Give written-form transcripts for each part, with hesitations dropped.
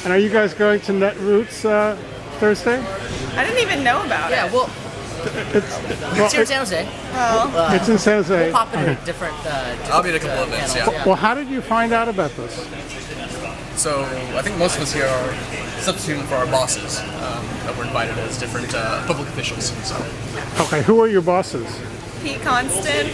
And are you guys going to Netroots Thursday? I didn't even know about it. Yeah, well, it's here in San Jose. Oh. It's in San Jose. We'll pop into different. I'll be at a couple events, panels, yeah. Well, how did you find out about this? So I think most of us here are substituting for our bosses that were invited as different public officials. So Okay, who are your bosses? Pete Constant.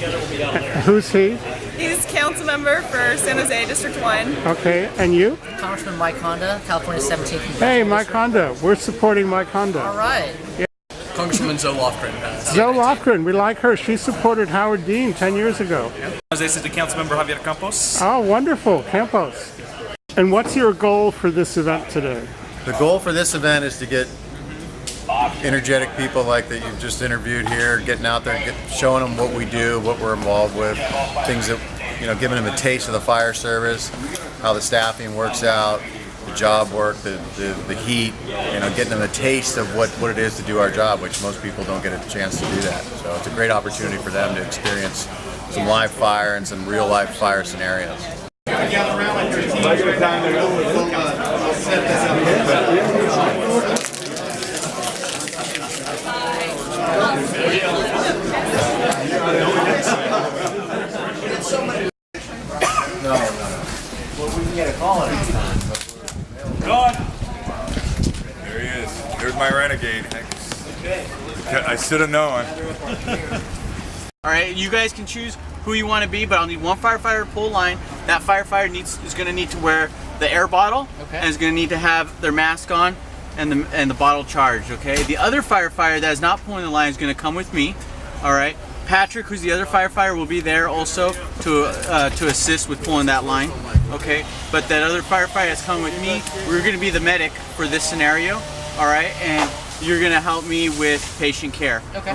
Who's he? He's council member for San Jose District 1. Okay, and you? Congressman Mike Honda, California 17th. Hey, Mike Honda. We're supporting Mike Honda. All right. Congresswoman Zoe Lofgren. Zoe Lofgren, we like her. She supported Howard Dean 10 years ago. This is the council member Javier Campos. Oh, wonderful. Campos. And what's your goal for this event today? The goal for this event is to get energetic people like that you've just interviewed here, getting out there, showing them what we do, what we're involved with, things that, giving them a taste of the fire service, how the staffing works out, the job work, the heat, getting them a taste of what it is to do our job, which most people don't get a chance to do that. So it's a great opportunity for them to experience some live fire and some real life fire scenarios. There he is. There's my renegade. I should have known. All right, you guys can choose who you want to be, but I'll need one firefighter to pull a line. That firefighter is going to need to wear the air bottle, and is going to need to have their mask on and the bottle charged. Okay. The other firefighter that is not pulling the line is going to come with me. All right. Patrick, who's the other firefighter, will be there also to assist with pulling that line. Okay. But that other firefighter that's coming with me, we're going to be the medic for this scenario. All right, and you're going to help me with patient care. Okay.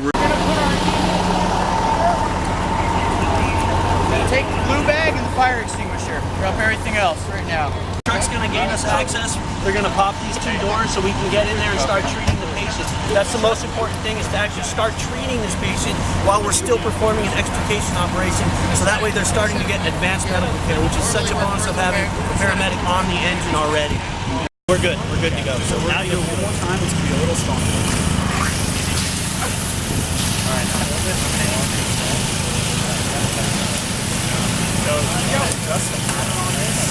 Take the blue bag and the fire extinguisher. Drop everything else right now. Truck's going to gain us access. They're going to pop these two doors so we can get in there and start treating the patient. That's the most important thing, is to actually start treating this patient while we're still performing an extrication operation. So that way they're starting to get advanced medical care, which is such a bonus of having a paramedic on the engine already. We're good. We're good to go. So now you do it one more time. It's going to be a little stronger. All right. Adjust the pattern on this.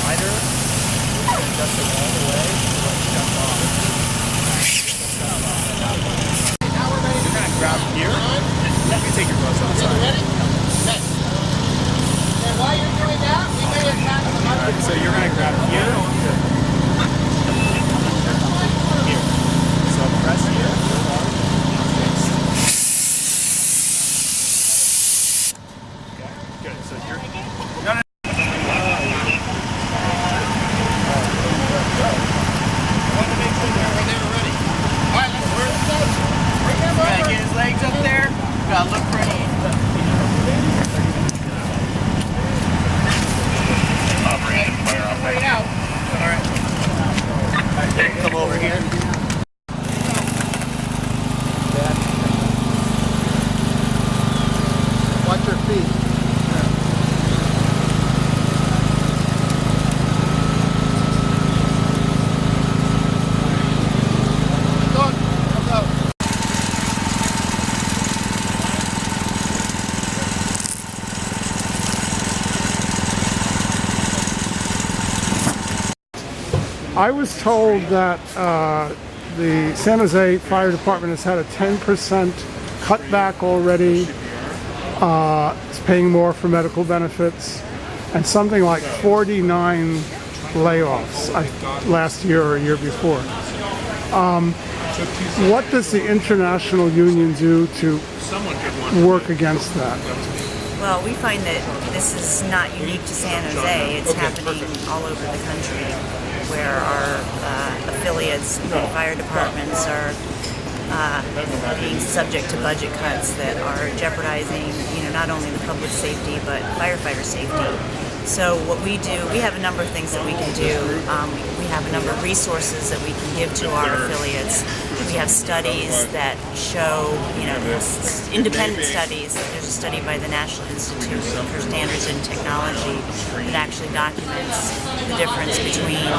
Wider. Adjust it all the way. Jump off. Now we're ready. You're going to grab here. Let me take your gloves outside. Ready? Set. And while you're doing that, we may attach some other. So you're going to grab here. Here. So press here. Good. So you're. No, no. Gotta get his legs up there. Gotta look pretty. Right out. Alright. Come over here. Watch your feet. I was told that the San Jose Fire Department has had a 10% cutback already. It's paying more for medical benefits, and something like 49 layoffs last year or a year before. What does the international union do to work against that? Well, we find that this is not unique to San Jose. It's happening all over the country, where our affiliates, fire departments, are being subject to budget cuts that are jeopardizing, not only the public safety but firefighter safety. So what we do, we have a number of things that we can do. We have a number of resources that we can give to our affiliates. We have studies that show, independent studies. There's a study by the National Institute for Standards and Technology that actually documents the difference between,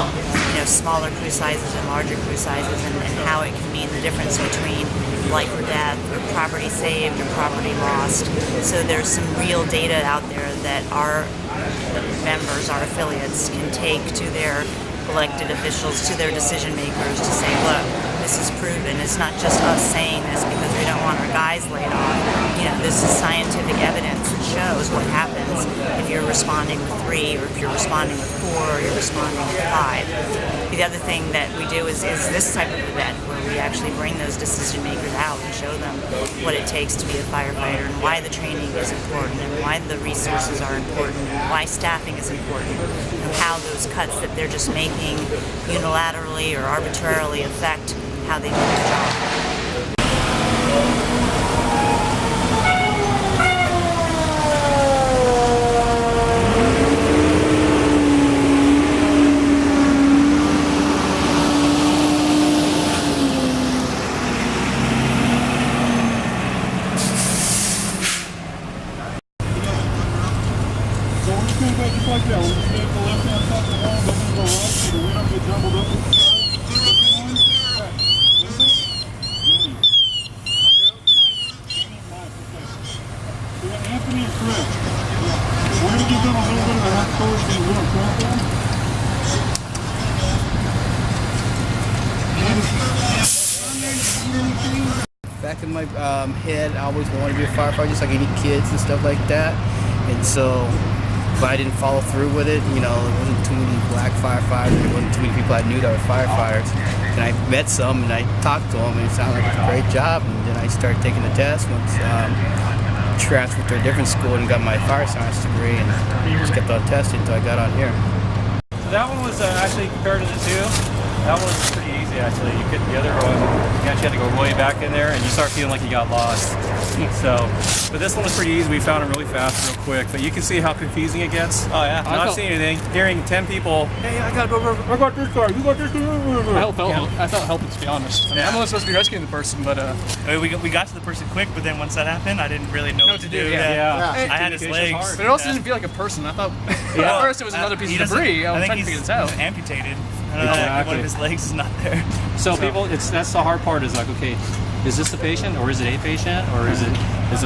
smaller crew sizes and larger crew sizes, and how it can mean the difference between life or death, or property saved or property lost. So there's some real data out there that our members, our affiliates, can take to their elected officials, to their decision makers, to say, look, this is proven. It's not just us saying this because we don't want our guys laid off. You know, this is scientific evidence that shows what happens if you're responding with 3, or if you're responding with 4, or you're responding with 5. The other thing that we do is this type of event where we actually bring those decision makers out and show them what it takes to be a firefighter, and why the training is important, and why the resources are important, and why staffing is important, and how those cuts that they're just making unilaterally or arbitrarily affect how they do their job. Back in my head, I always wanted to be a firefighter, just like any kids and stuff like that. And so, but I didn't follow through with it. You know, there wasn't too many black firefighters. There wasn't too many people I knew that were firefighters. And I met some, and I talked to them, and it sounded like it was a great job. And then I started taking the test once transferred to a different school and got my fire science degree, and just kept on testing until I got on here. So that one was actually compared to the two. That one was pretty easy actually. The other one, you actually had to go way back in there, and you start feeling like you got lost. So, but this one was pretty easy. We found it really fast, real quick. But you can see how confusing it gets. Oh yeah. Not seeing anything. Hearing 10 people, hey, I got this car. You got this car. I felt helpless, to be honest. I mean, I'm only supposed to be rescuing the person, but we got to the person quick, but then once that happened, I didn't really know what to do. I had his legs. But it also didn't feel like a person. I thought at first it was another piece of debris. I was trying to figure this out. He's amputated. One of his legs is not there. So people, that's the hard part. Is like, okay, is this the patient, or is it a patient, or is it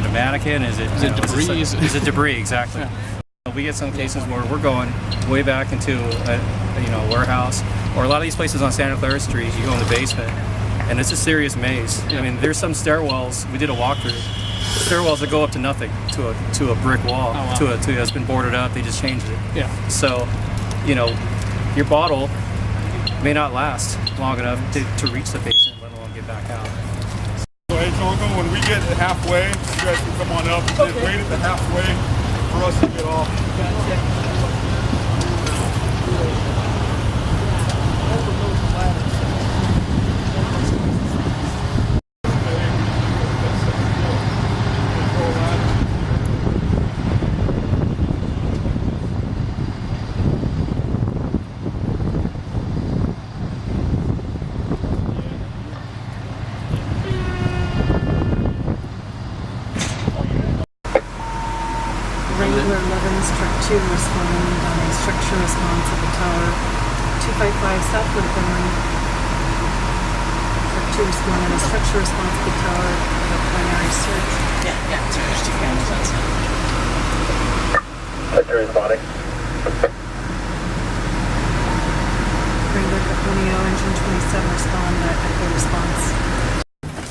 a mannequin? Is it debris? Is it debris? Exactly. We get some cases where we're going way back into a warehouse, or a lot of these places on Santa Clara Street. You go in the basement, and it's a serious maze. I mean, there's some stairwells. We did a walkthrough. Stairwells that go up to nothing, to a brick wall, that's been boarded up. They just changed it. Yeah. So, your bottle may not last long enough to reach the patient, let alone get back out. Hey, Tonga, when we get halfway, you guys can come on up and wait at the halfway for us to get off. Wrangler 11's Truck 2 responding on a structure response at the tower 255 South Montgomery. Truck 2 responding on a structure response at the tower for primary search. There's 2 cameras outside. Sector responding. Wrangler Caponio, engine 27 respond at echo response.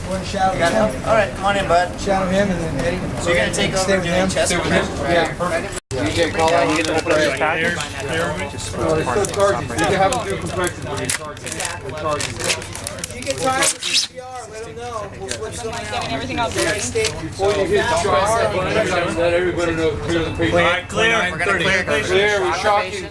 One shadow him. All right, come on in, bud. Shadow him and then Eddie. So you're gonna take over doing chest? Stay with him. Yeah, perfect. You get called out. You get to open up your package. It's still charging. You can have them do compression when you're charging. You get tired of CPR, let them know. We'll switch them out. Getting everything else ready. Before you hit charge, let everybody know clear the patient. All right, clear. We're gonna clear the patient. Clear, we're shocking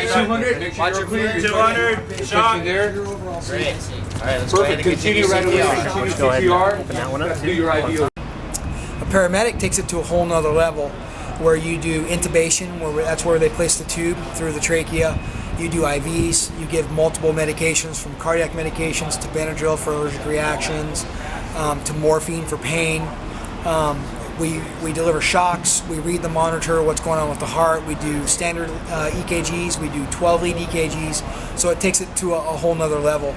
200. Make sure you're clear. 200. Shock. There. Great. All right, let's go ahead Perfect. and continue Continue right away. CPR. Continue CPR. Open that one up. Do your IVO. A paramedic takes it to a whole nother level where you do intubation, that's where they place the tube through the trachea. You do IVs, you give multiple medications from cardiac medications to Benadryl for allergic reactions, to morphine for pain. We deliver shocks. We read the monitor, what's going on with the heart. We do standard EKGs. We do 12-lead EKGs. So it takes it to a whole nother level.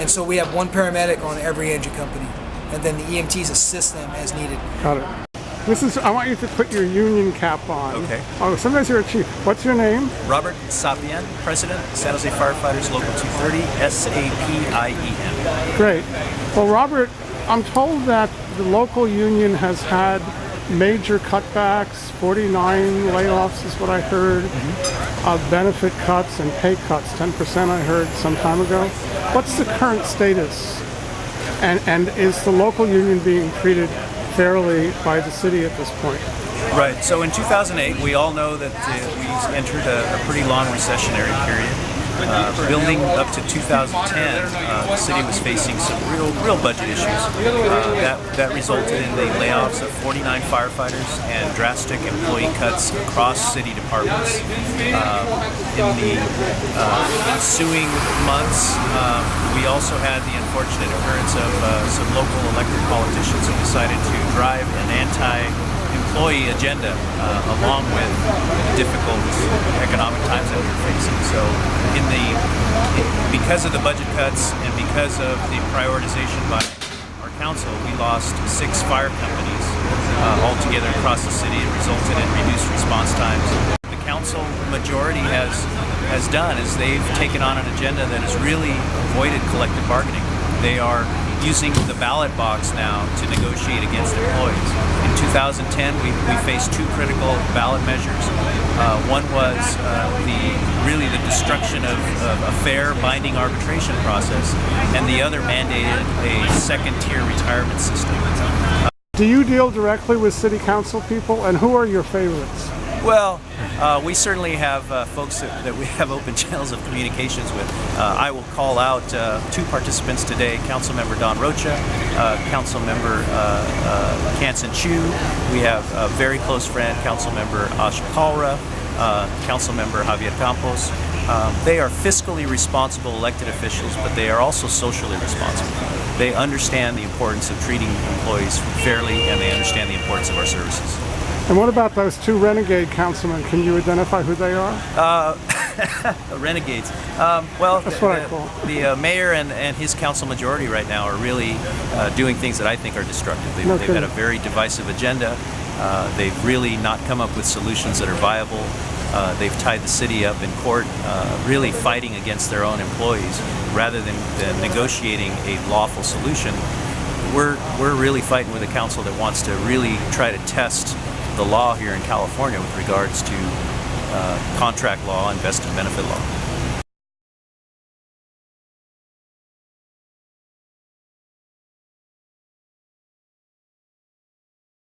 And so we have one paramedic on every engine company, and then the EMTs assist them as needed. Got it. I want you to put your union cap on. Okay. Oh, sometimes you're a chief. What's your name? Robert Sapien, President, San Jose Firefighters Local 230, SAPIEN. Great. Well, Robert, I'm told that the local union has had major cutbacks, 49 layoffs is what I heard, benefit cuts and pay cuts, 10% I heard some time ago. What's the current status? And is the local union being treated fairly by the city at this point? Right. So in 2008, we all know that we entered a pretty long recessionary period. Building up to 2010, the city was facing some real budget issues. That resulted in the layoffs of 49 firefighters and drastic employee cuts across city departments. In the ensuing months, we also had the unfortunate occurrence of some local elected politicians who decided to drive an anti-employee agenda along with difficult economic times that we were facing. So because of the budget cuts and because of the prioritization by our council, we lost 6 fire companies altogether across the city. It resulted in reduced response times. The council majority has done is they've taken on an agenda that has really avoided collective bargaining. They are using the ballot box now to negotiate against employees. In 2010, we faced 2 critical ballot measures. One was the destruction of a fair binding arbitration process, and the other mandated a second-tier retirement system. Do you deal directly with city council people, and who are your favorites? Well, we certainly have folks that we have open channels of communications with. I will call out 2 participants today, Councilmember Don Rocha, Councilmember Kansan Chu. We have a very close friend, Councilmember Asha Kalra, Councilmember Javier Campos. They are fiscally responsible elected officials, but they are also socially responsible. They understand the importance of treating employees fairly, and they understand the importance of our services. And what about those 2 renegade councilmen? Can you identify who they are? Renegades. Well, that's what I call it. The mayor and his council majority right now are really doing things that I think are destructive. They've had a very divisive agenda. They've really not come up with solutions that are viable. They've tied the city up in court, really fighting against their own employees rather than negotiating a lawful solution. We're really fighting with a council that wants to really try to test the law here in California with regards to contract law and vested benefit law.